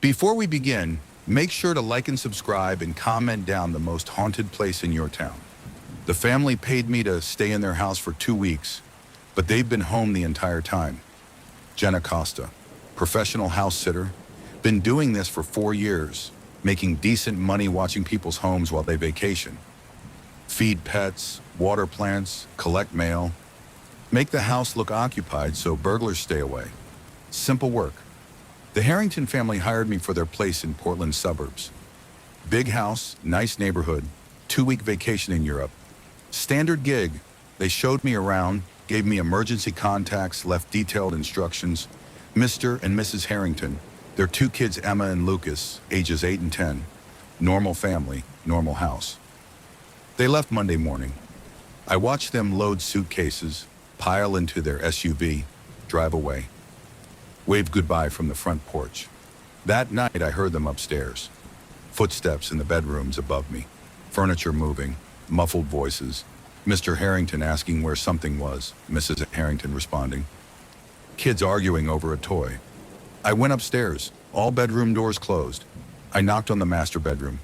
Before we begin, make sure to like and subscribe and comment down the most haunted place in your town. The family paid me to stay in their house for 2 weeks, but they've been home the entire time. Jenna Costa, professional house sitter, been doing this for 4 years, making decent money watching people's homes while they vacation. Feed pets, water plants, collect mail, make the house look occupied so burglars stay away. Simple work. The Harrington family hired me for their place in Portland suburbs. Big house, nice neighborhood, 2-week vacation in Europe. Standard gig. They showed me around, gave me emergency contacts, left detailed instructions. Mr. and Mrs. Harrington, their 2 kids, Emma and Lucas, ages 8 and 10. Normal family, normal house. They left Monday morning. I watched them load suitcases, pile into their SUV, drive away. Waved goodbye from the front porch. That night I heard them upstairs. Footsteps in the bedrooms above me. Furniture moving, muffled voices. Mr. Harrington asking where something was, Mrs. Harrington responding. Kids arguing over a toy. I went upstairs, all bedroom doors closed. I knocked on the master bedroom.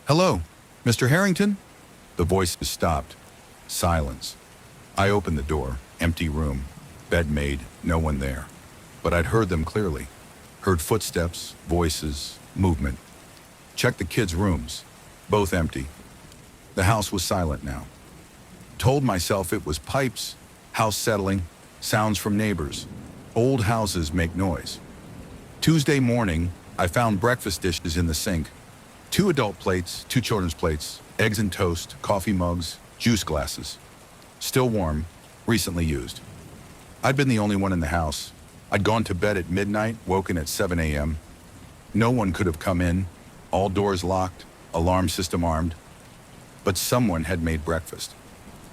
"Hello, Mr. Harrington?" The voices stopped. Silence. I opened the door, empty room, bed made, no one there. But I'd heard them clearly. Heard footsteps, voices, movement. Checked the kids' rooms, both empty. The house was silent now. Told myself it was pipes, house settling, sounds from neighbors. Old houses make noise. Tuesday morning, I found breakfast dishes in the sink. 2 adult plates, 2 children's plates, eggs and toast, coffee mugs, juice glasses. Still warm, recently used. I'd been the only one in the house. I'd gone to bed at midnight, woken at 7 a.m. No one could have come in, all doors locked, alarm system armed. But someone had made breakfast.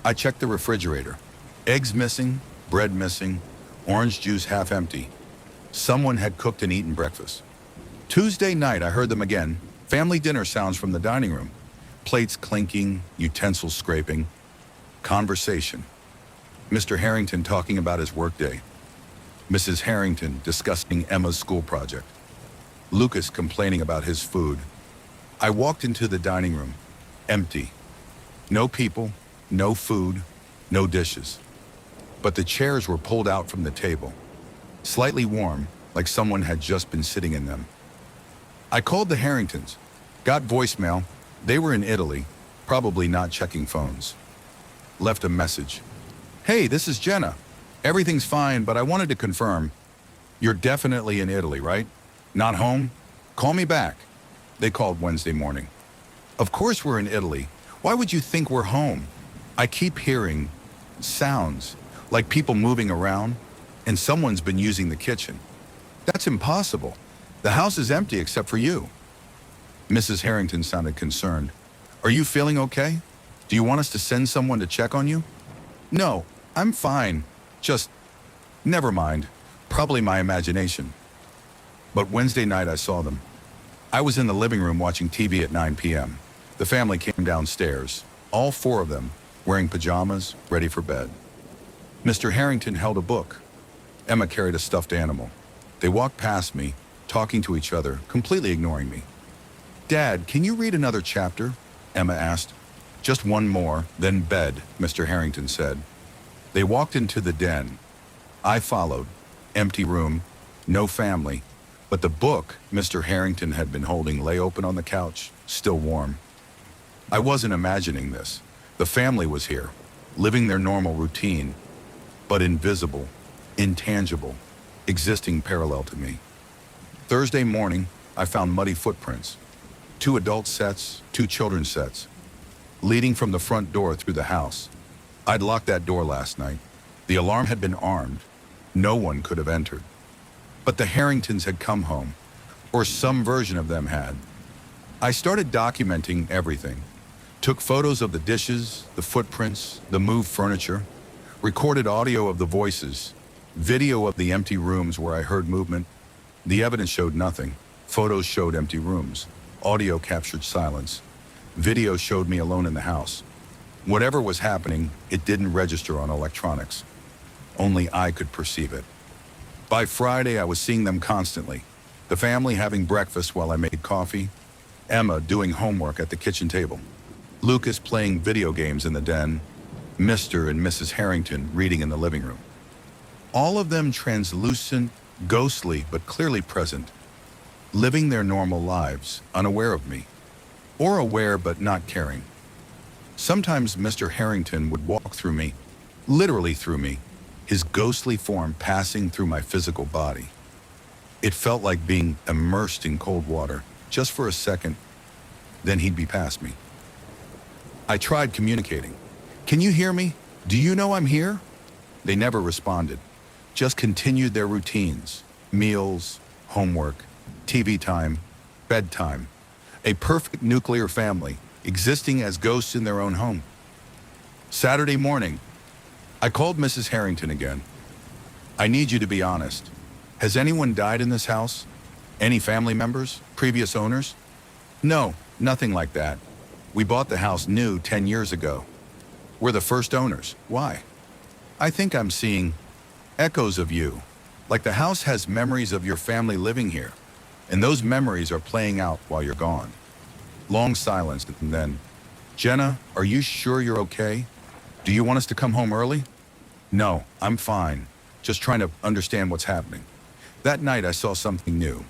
I checked the refrigerator. Eggs missing, bread missing, orange juice half empty. Someone had cooked and eaten breakfast. Tuesday night, I heard them again. Family dinner sounds from the dining room. Plates clinking, utensils scraping. Conversation. Mr. Harrington talking about his workday. Mrs. Harrington discussing Emma's school project. Lucas complaining about his food. I walked into the dining room. Empty. No people, no food, no dishes. But the chairs were pulled out from the table. Slightly warm, like someone had just been sitting in them. I called the Harringtons. Got voicemail. They were in Italy, probably not checking phones. Left a message. "Hey, this is Jenna. Everything's fine, but I wanted to confirm. You're definitely in Italy, right? Not home? Call me back." They called Wednesday morning. "Of course we're in Italy. Why would you think we're home? I keep hearing sounds, like people moving around, and someone's been using the kitchen. That's impossible. The house is empty except for you." Mrs. Harrington sounded concerned. "Are you feeling okay? Do you want us to send someone to check on you?" "No, I'm fine. Just, never mind. Probably my imagination." But Wednesday night I saw them. I was in the living room watching TV at 9 p.m. The family came downstairs, all 4 of them, wearing pajamas, ready for bed. Mr. Harrington held a book. Emma carried a stuffed animal. They walked past me, talking to each other, completely ignoring me. "Dad, can you read another chapter?" Emma asked. "Just one more, then bed," Mr. Harrington said. They walked into the den. I followed. Empty room, no family, but the book Mr. Harrington had been holding lay open on the couch, still warm. I wasn't imagining this. The family was here, living their normal routine, but invisible, intangible, existing parallel to me. Thursday morning, I found muddy footprints. 2 adult sets, 2 children's sets, leading from the front door through the house. I'd locked that door last night. The alarm had been armed. No one could have entered. But the Harringtons had come home, or some version of them had. I started documenting everything. Took photos of the dishes, the footprints, the moved furniture, recorded audio of the voices, video of the empty rooms where I heard movement. The evidence showed nothing. Photos showed empty rooms. Audio captured silence. Video showed me alone in the house. Whatever was happening, it didn't register on electronics. Only I could perceive it. By Friday, I was seeing them constantly. The family having breakfast while I made coffee. Emma doing homework at the kitchen table. Lucas playing video games in the den. Mr. and Mrs. Harrington reading in the living room. All of them translucent, ghostly, but clearly present, living their normal lives, unaware of me, or aware but not caring. Sometimes Mr. Harrington would walk through me, literally through me, his ghostly form passing through my physical body. It felt like being immersed in cold water, just for a second, then he'd be past me. I tried communicating. "Can you hear me? Do you know I'm here?" They never responded, just continued their routines, meals, homework, TV time, bedtime, a perfect nuclear family existing as ghosts in their own home. Saturday morning, I called Mrs. Harrington again. "I need you to be honest. Has anyone died in this house? Any family members? Previous owners?" "No, nothing like that. We bought the house new 10 years ago. We're the first owners. Why?" "I think I'm seeing echoes of you. Like the house has memories of your family living here, and those memories are playing out while you're gone." Long silence, and then, "Jenna, are you sure you're okay? Do you want us to come home early?" "No, I'm fine. Just trying to understand what's happening." That night I saw something new.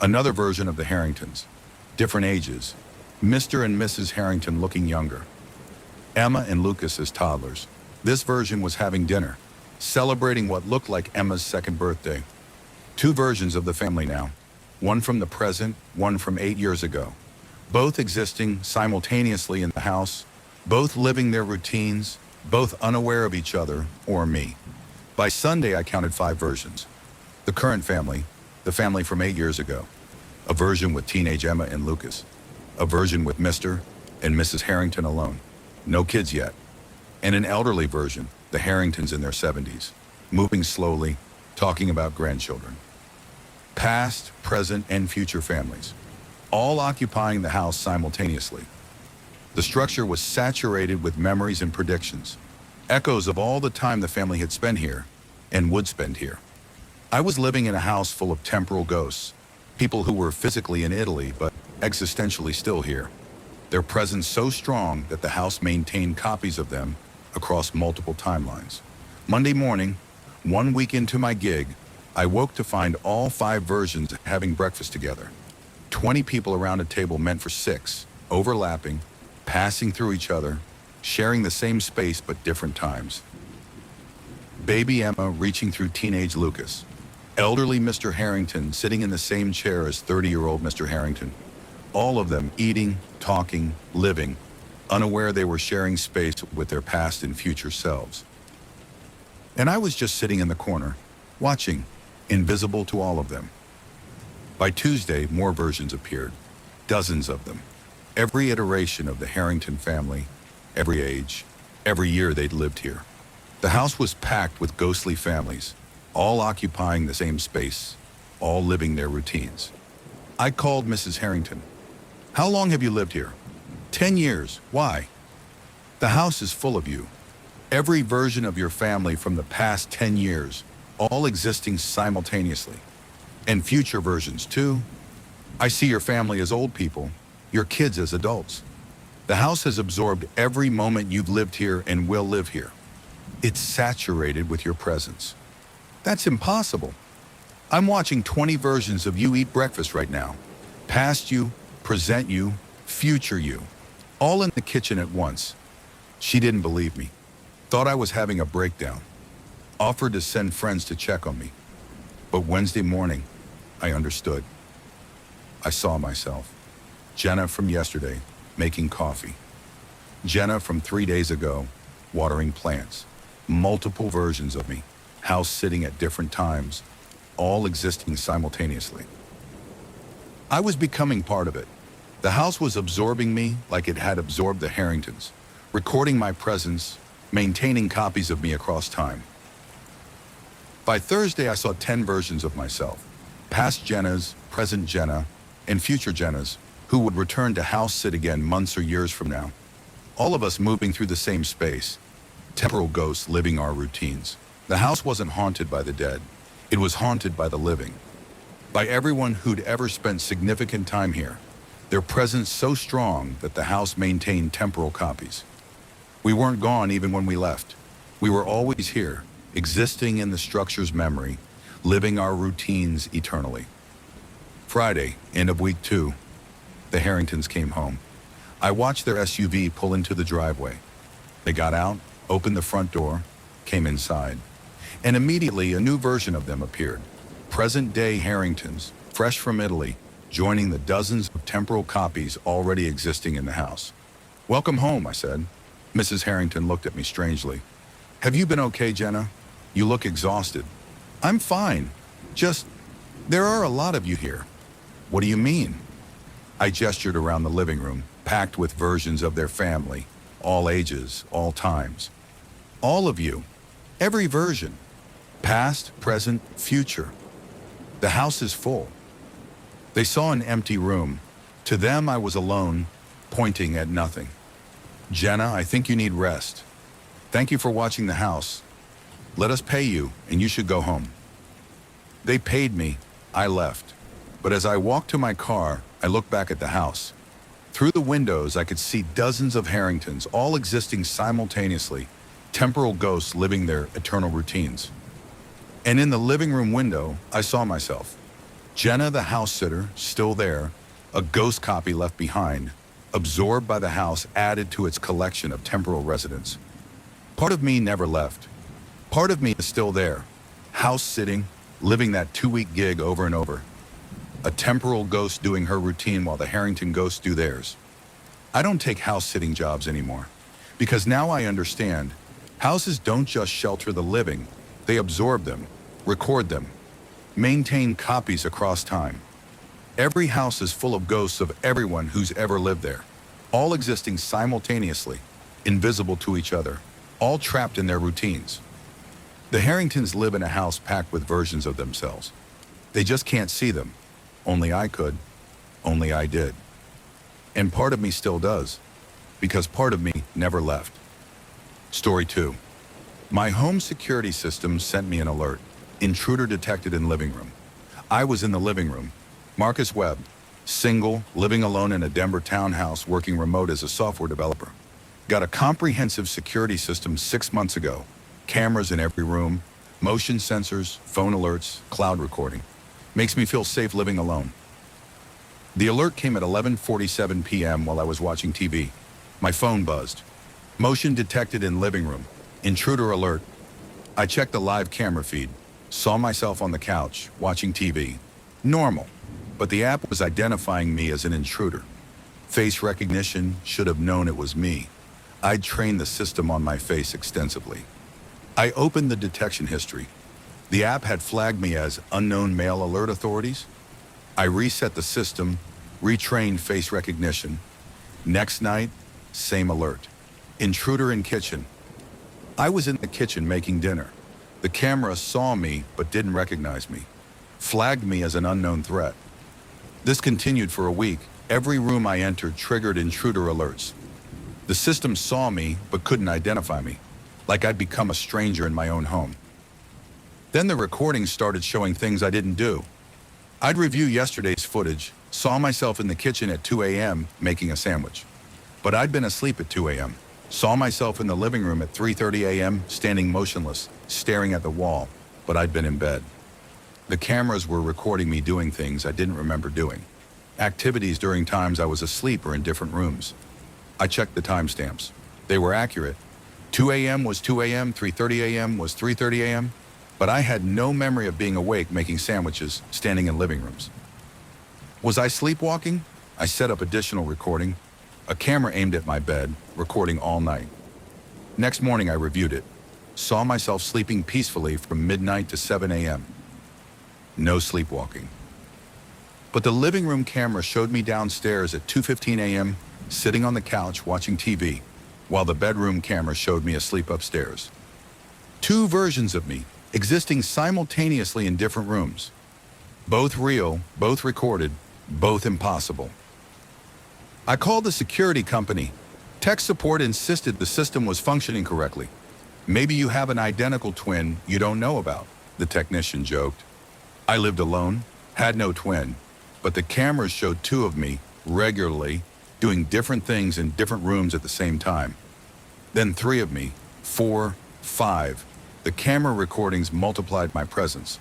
Another version of the Harringtons. Different ages. Mr. and Mrs. Harrington looking younger. Emma and Lucas as toddlers. This version was having dinner, celebrating what looked like Emma's second birthday. Two versions of the family now. One from the present, one from 8 years ago. Both existing simultaneously in the house, both living their routines, both unaware of each other or me. By Sunday, I counted 5 versions. The current family, the family from 8 years ago. A version with teenage Emma and Lucas. A version with Mr. and Mrs. Harrington alone. No kids yet. And an elderly version, the Harringtons in their 70s, moving slowly, talking about grandchildren. Past, present, and future families, all occupying the house simultaneously. The structure was saturated with memories and predictions, echoes of all the time the family had spent here and would spend here. I was living in a house full of temporal ghosts, people who were physically in Italy but existentially still here. Their presence so strong that the house maintained copies of them across multiple timelines. Monday morning, 1 week into my gig, I woke to find all 5 versions having breakfast together. 20 people around a table meant for 6, overlapping, passing through each other, sharing the same space but different times. Baby Emma reaching through teenage Lucas. Elderly Mr. Harrington sitting in the same chair as 30-year-old Mr. Harrington. All of them eating, talking, living, unaware they were sharing space with their past and future selves. And I was just sitting in the corner, watching, invisible to all of them. By Tuesday, more versions appeared, dozens of them. Every iteration of the Harrington family, every age, every year they'd lived here. The house was packed with ghostly families, all occupying the same space, all living their routines. I called Mrs. Harrington. "How long have you lived here?" 10 years. Why?" "The house is full of you. Every version of your family from the past 10 years, all existing simultaneously. And future versions too. I see your family as old people, your kids as adults. The house has absorbed every moment you've lived here and will live here. It's saturated with your presence." "That's impossible. I'm watching 20 versions of you eat breakfast right now. Past you, present you, future you, all in the kitchen at once." She didn't believe me. Thought I was having a breakdown. Offered to send friends to check on me. But Wednesday morning, I understood. I saw myself. Jenna from yesterday, making coffee. Jenna from 3 days ago, watering plants. Multiple versions of me, house sitting at different times, all existing simultaneously. I was becoming part of it. The house was absorbing me like it had absorbed the Harringtons, recording my presence, maintaining copies of me across time. By Thursday, I saw 10 versions of myself, past Jennas, present Jenna, and future Jennas, who would return to house sit again months or years from now. All of us moving through the same space, temporal ghosts living our routines. The house wasn't haunted by the dead. It was haunted by the living. by everyone who'd ever spent significant time here, their presence so strong that the house maintained temporal copies. We weren't gone even when we left. We were always here, existing in the structure's memory, living our routines eternally. Friday, end of week 2, the Harringtons came home. I watched their SUV pull into the driveway. They got out, opened the front door, came inside, and immediately a new version of them appeared. Present-day Harringtons, fresh from Italy, joining the dozens of temporal copies already existing in the house. "Welcome home," I said. Mrs. Harrington looked at me strangely. "Have you been okay, Jenna? You look exhausted." "I'm fine. Just, there are a lot of you here." "What do you mean?" I gestured around the living room, packed with versions of their family, all ages, all times. "All of you. Every version. Past, present, future. The house is full." They saw an empty room. To them, I was alone, pointing at nothing. "Jenna, I think you need rest. Thank you for watching the house. Let us pay you, and you should go home." They paid me. I left. But as I walked to my car, I looked back at the house. Through the windows, I could see dozens of Harringtons, all existing simultaneously, temporal ghosts living their eternal routines. And in the living room window, I saw myself. Jenna, the house sitter, still there, a ghost copy left behind, absorbed by the house, added to its collection of temporal residents. Part of me never left. Part of me is still there, house sitting, living that 2-week gig over and over. A temporal ghost doing her routine while the Harrington ghosts do theirs. I don't take house-sitting jobs anymore, because now I understand. Houses don't just shelter the living, they absorb them, record them, maintain copies across time. Every house is full of ghosts of everyone who's ever lived there, all existing simultaneously, invisible to each other, all trapped in their routines. The Harringtons live in a house packed with versions of themselves. They just can't see them. Only I could. Only I did. And part of me still does, because part of me never left. Story 2. My home security system sent me an alert. Intruder detected in living room. I was in the living room. Marcus Webb, single, living alone in a Denver townhouse, working remote as a software developer. Got a comprehensive security system 6 months ago. Cameras in every room, motion sensors, phone alerts, cloud recording. Makes me feel safe living alone. The alert came at 11:47 p.m. while I was watching TV. My phone buzzed. Motion detected in living room. Intruder alert. I checked the live camera feed. Saw myself on the couch, watching TV. Normal. But the app was identifying me as an intruder. Face recognition, should have known it was me. I'd trained the system on my face extensively. I opened the detection history. The app had flagged me as unknown male alert authorities. I reset the system, retrained face recognition. Next night, same alert. Intruder in kitchen. I was in the kitchen making dinner. The camera saw me but didn't recognize me. Flagged me as an unknown threat. This continued for a week. Every room I entered triggered intruder alerts. The system saw me but couldn't identify me, like I'd become a stranger in my own home. Then the recordings started showing things I didn't do. I'd review yesterday's footage, saw myself in the kitchen at 2 a.m. making a sandwich. But I'd been asleep at 2 a.m. Saw myself in the living room at 3:30 a.m. standing motionless, staring at the wall, but I'd been in bed. The cameras were recording me doing things I didn't remember doing. Activities during times I was asleep or in different rooms. I checked the timestamps. They were accurate. 2 a.m. was 2 a.m., 3:30 a.m. was 3:30 a.m., but I had no memory of being awake making sandwiches, standing in living rooms. Was I sleepwalking? I set up additional recording. A camera aimed at my bed, recording all night. Next morning I reviewed it. Saw myself sleeping peacefully from midnight to 7 a.m. No sleepwalking. But the living room camera showed me downstairs at 2:15 a.m., sitting on the couch watching TV, while the bedroom camera showed me asleep upstairs. Two versions of me, existing simultaneously in different rooms. Both real, both recorded, both impossible. I called the security company. Tech support insisted the system was functioning correctly. Maybe you have an identical twin you don't know about, the technician joked. I lived alone, Had no twin, but the cameras showed two of me regularly doing different things in different rooms at the same time. Then three of me, four, five. The camera recordings multiplied my presence.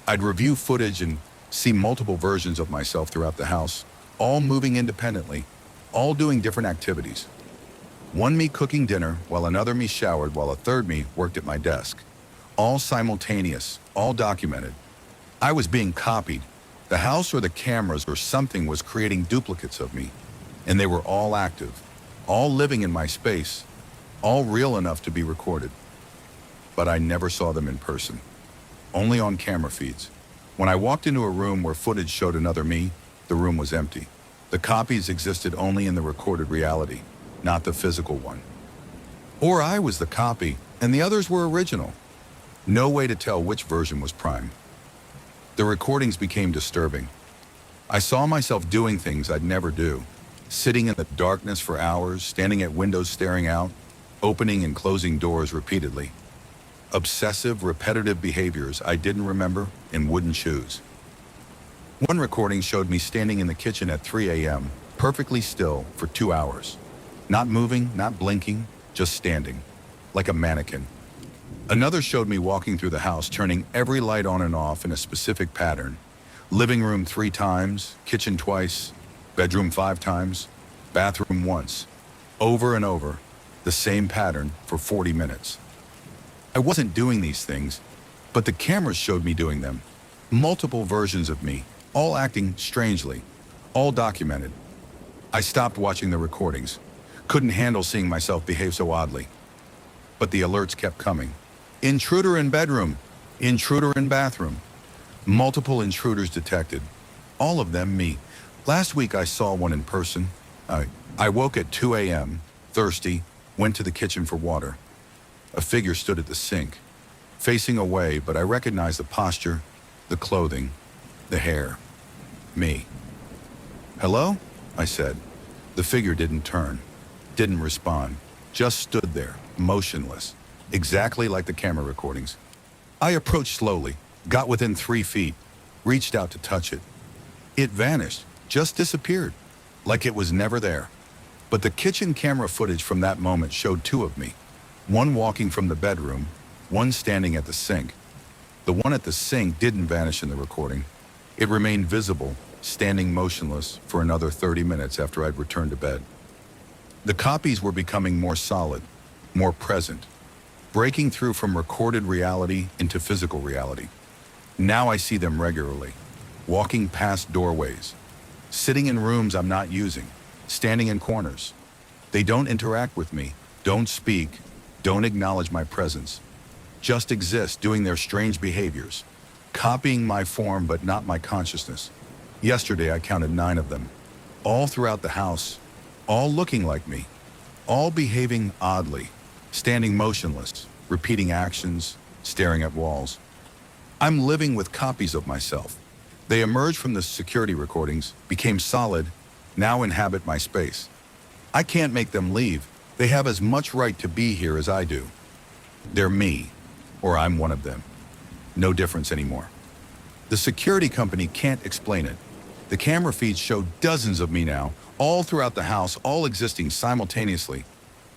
I'd review footage and see multiple versions of myself throughout the house, all moving independently, all doing different activities. One me cooking dinner, while another me showered, while a third me worked at my desk. All simultaneous, all documented. I was being copied. The house or the cameras or something was creating duplicates of me, and they were all active, all living in my space, all real enough to be recorded. But I never saw them in person, only on camera feeds. When I walked into a room where footage showed another me, the room was empty. The copies existed only in the recorded reality, not the physical one. Or I was the copy, and the others were original. No way to tell which version was prime. The recordings became disturbing. I saw myself doing things I'd never do, sitting in the darkness for hours, standing at windows staring out, opening and closing doors repeatedly. Obsessive, repetitive behaviors I didn't remember and wouldn't choose. One recording showed me standing in the kitchen at 3 a.m., perfectly still for 2 hours. Not moving, not blinking, just standing, like a mannequin. Another showed me walking through the house, turning every light on and off in a specific pattern. Living room 3 times, kitchen twice, bedroom 5 times, bathroom once. Over and over, the same pattern for 40 minutes. I wasn't doing these things, but the cameras showed me doing them. Multiple versions of me, all acting strangely, all documented. I stopped watching the recordings. Couldn't handle seeing myself behave so oddly. But the alerts kept coming. Intruder in bedroom, intruder in bathroom. Multiple intruders detected. All of them me. Last week I saw one in person. I woke at 2 a.m., thirsty, went to the kitchen for water. A figure stood at the sink, facing away, but I recognized the posture, the clothing, the hair. Me. Hello? I said. The figure didn't turn, didn't respond, just stood there, motionless, exactly like the camera recordings. I approached slowly, got within 3 feet, reached out to touch it. It vanished, just disappeared, like it was never there. But the kitchen camera footage from that moment showed 2 of me. One walking from the bedroom, one standing at the sink. The one at the sink didn't vanish in the recording. It remained visible, standing motionless for another 30 minutes after I'd returned to bed. The copies were becoming more solid, more present, breaking through from recorded reality into physical reality. Now I see them regularly, walking past doorways, sitting in rooms I'm not using, standing in corners. They don't interact with me, don't speak, don't acknowledge my presence, just exist doing their strange behaviors, copying my form but not my consciousness. Yesterday I counted 9 of them, all throughout the house, all looking like me, all behaving oddly, standing motionless, repeating actions, staring at walls. I'm living with copies of myself. They emerged from the security recordings, became solid, now inhabit my space. I can't make them leave. They have as much right to be here as I do. They're me, or I'm one of them. No difference anymore. The security company can't explain it. The camera feeds show dozens of me now, all throughout the house, all existing simultaneously.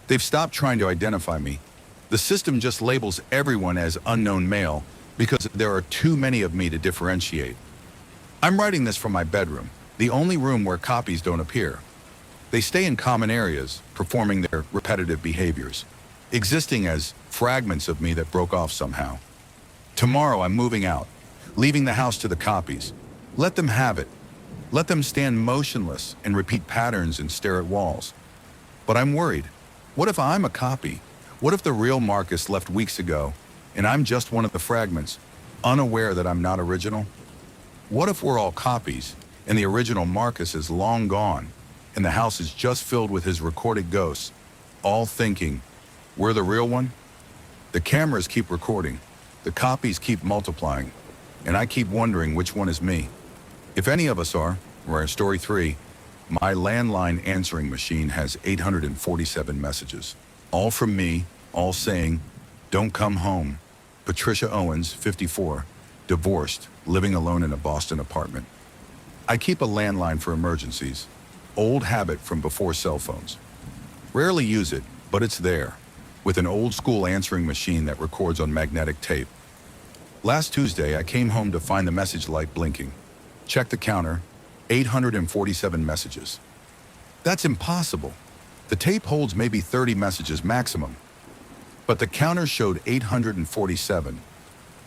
They've stopped trying to identify me. The system just labels everyone as unknown male because there are too many of me to differentiate. I'm writing this from my bedroom, the only room where copies don't appear. They stay in common areas, performing their repetitive behaviors, existing as fragments of me that broke off somehow. Tomorrow I'm moving out, leaving the house to the copies. Let them have it. Let them stand motionless and repeat patterns and stare at walls. But I'm worried. What if I'm a copy? What if the real Marcus left weeks ago and I'm just one of the fragments, unaware that I'm not original? What if we're all copies and the original Marcus is long gone and the house is just filled with his recorded ghosts, all thinking, we're the real one? The cameras keep recording, the copies keep multiplying, and I keep wondering which one is me. If any of us are, or story 3, my landline answering machine has 847 messages, all from me, all saying, don't come home. Patricia Owens, 54, divorced, living alone in a Boston apartment. I keep a landline for emergencies, old habit from before cell phones. Rarely use it, but it's there, with an old school answering machine that records on magnetic tape. Last Tuesday, I came home to find the message light blinking. Check the counter, 847 messages. That's impossible. The tape holds maybe 30 messages maximum. But the counter showed 847.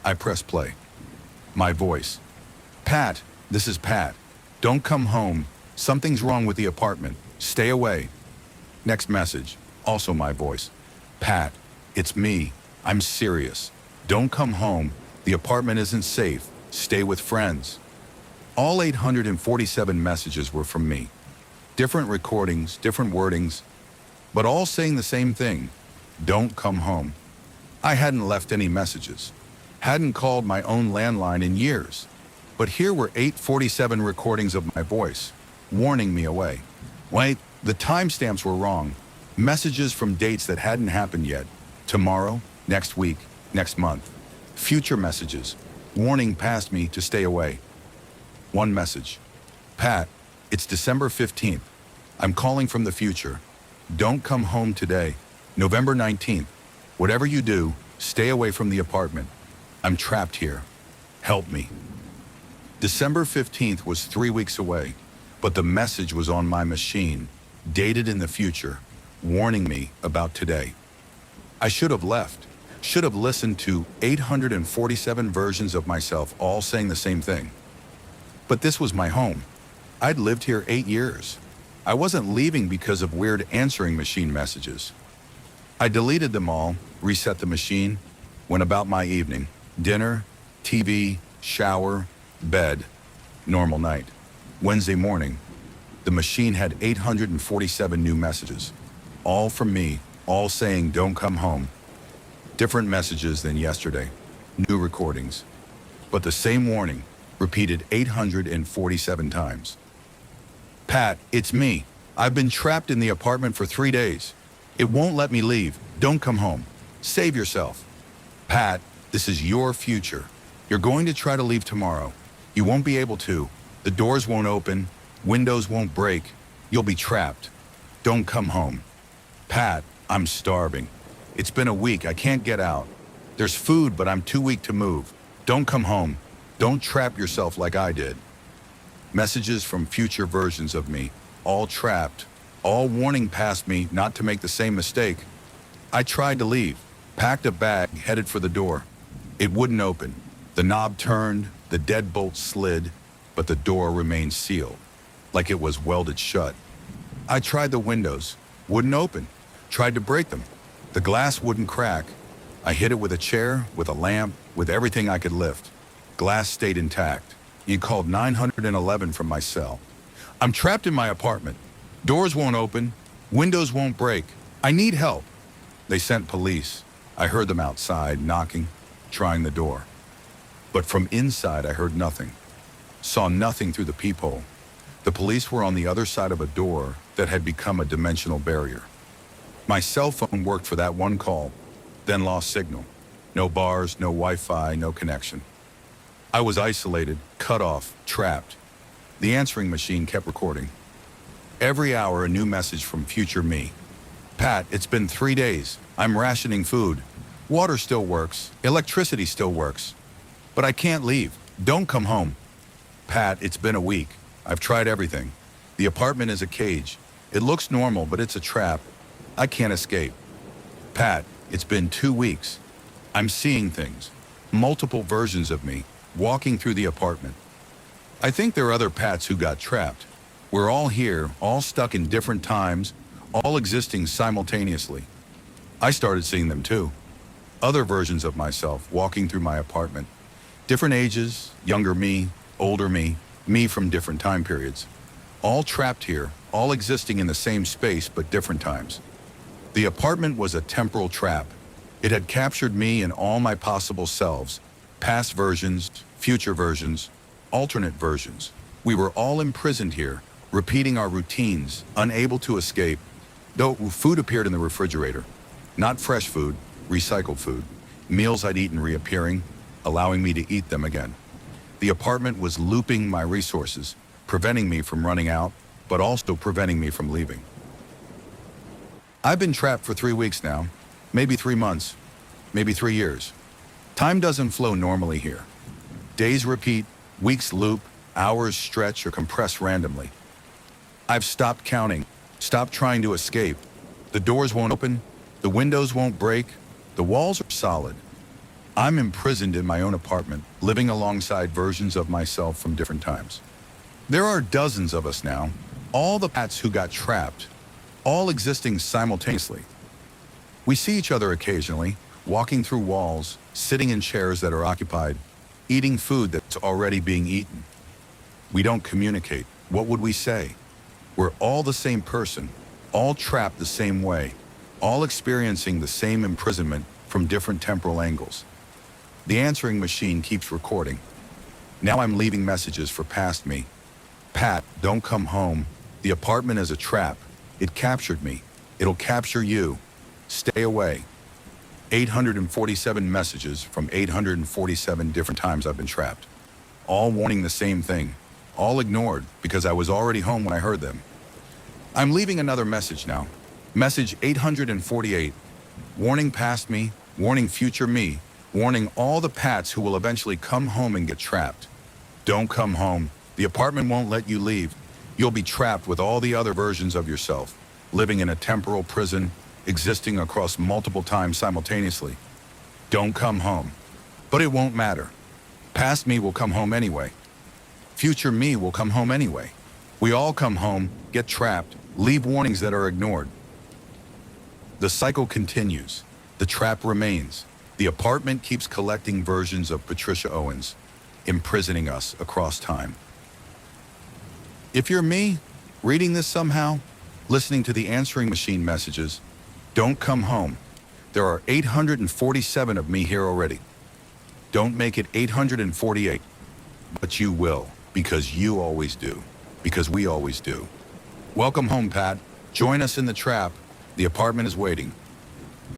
I press play. My voice. Pat, this is Pat. Don't come home. Something's wrong with the apartment. Stay away. Next message. Also my voice. Pat, it's me. I'm serious. Don't come home. The apartment isn't safe. Stay with friends. All 847 messages were from me. Different recordings, different wordings, but all saying the same thing. Don't come home. I hadn't left any messages. Hadn't called my own landline in years. But here were 847 recordings of my voice, warning me away. Wait, the timestamps were wrong. Messages from dates that hadn't happened yet. Tomorrow, next week, next month. Future messages, warning past me to stay away. One message. Pat, it's December 15th. I'm calling from the future. Don't come home today. November 19th. Whatever you do, stay away from the apartment. I'm trapped here. Help me. December 15th was 3 weeks away, but the message was on my machine, dated in the future, warning me about today. I should have left. Should have listened to 847 versions of myself all saying the same thing. But this was my home. I'd lived here 8 years. I wasn't leaving because of weird answering machine messages. I deleted them all, reset the machine, went about my evening. Dinner, TV, shower, bed, normal night. Wednesday morning, the machine had 847 new messages. All from me, all saying don't come home. Different messages than yesterday, new recordings. But the same warning, repeated 847 times. Pat, it's me. I've been trapped in the apartment for 3 days. It won't let me leave. Don't come home. Save yourself. Pat, this is your future. You're going to try to leave tomorrow. You won't be able to. The doors won't open. Windows won't break. You'll be trapped. Don't come home. Pat, I'm starving. It's been a week. I can't get out. There's food, but I'm too weak to move. Don't come home. Don't trap yourself like I did. Messages from future versions of me, all trapped, all warning past me not to make the same mistake. I tried to leave, packed a bag, headed for the door. It wouldn't open. The knob turned, the deadbolt slid, but the door remained sealed, like it was welded shut. I tried the windows, wouldn't open. Tried to break them. The glass wouldn't crack. I hit it with a chair, with a lamp, with everything I could lift. Glass stayed intact. You called 911 from my cell. I'm trapped in my apartment. Doors won't open. Windows won't break. I need help. They sent police. I heard them outside, knocking, trying the door. But from inside, I heard nothing. Saw nothing through the peephole. The police were on the other side of a door that had become a dimensional barrier. My cell phone worked for that one call, then lost signal. No bars, no Wi-Fi, no connection. I was isolated, cut off, trapped. The answering machine kept recording. Every hour, a new message from future me. Pat, it's been 3 days. I'm rationing food. Water still works. Electricity still works. But I can't leave. Don't come home. Pat, it's been a week. I've tried everything. The apartment is a cage. It looks normal, but it's a trap. I can't escape. Pat, it's been 2 weeks. I'm seeing things. Multiple versions of me, walking through the apartment. I think there are other Pats who got trapped. We're all here, all stuck in different times, all existing simultaneously. I started seeing them too. Other versions of myself walking through my apartment. Different ages, younger me, older me from different time periods. All trapped here, all existing in the same space but different times. The apartment was a temporal trap. It had captured me and all my possible selves, past versions, future versions, alternate versions. We were all imprisoned here, repeating our routines, unable to escape, though food appeared in the refrigerator. Not fresh food, recycled food. Meals I'd eaten reappearing. allowing me to eat them again. The apartment was looping my resources, preventing me from running out, but also preventing me from leaving. I've been trapped for 3 weeks now, maybe 3 months, maybe 3 years. Time doesn't flow normally here. Days repeat, weeks loop, hours stretch or compress randomly. I've stopped counting, stopped trying to escape. The doors won't open, the windows won't break, the walls are solid. I'm imprisoned in my own apartment, living alongside versions of myself from different times. There are dozens of us now, all the pats who got trapped, all existing simultaneously. We see each other occasionally, walking through walls, sitting in chairs that are occupied, eating food that's already being eaten. We don't communicate. What would we say? We're all the same person, all trapped the same way, all experiencing the same imprisonment from different temporal angles. The answering machine keeps recording. Now I'm leaving messages for past me. Pat, don't come home. The apartment is a trap. It captured me. It'll capture you. Stay away. 847 messages from 847 different times I've been trapped. All warning the same thing. All ignored because I was already home when I heard them. I'm leaving another message now. Message 848. Warning past me, warning future me, warning all the Pats who will eventually come home and get trapped. Don't come home. The apartment won't let you leave. You'll be trapped with all the other versions of yourself, living in a temporal prison, existing across multiple times simultaneously. Don't come home. But it won't matter. Past me will come home anyway. Future me will come home anyway. We all come home, get trapped, leave warnings that are ignored. The cycle continues. The trap remains. The apartment keeps collecting versions of Patricia Owens, imprisoning us across time. If you're me, reading this somehow, listening to the answering machine messages, don't come home. There are 847 of me here already. Don't make it 848. But you will, because you always do. Because we always do. Welcome home, Pat. Join us in the trap. The apartment is waiting.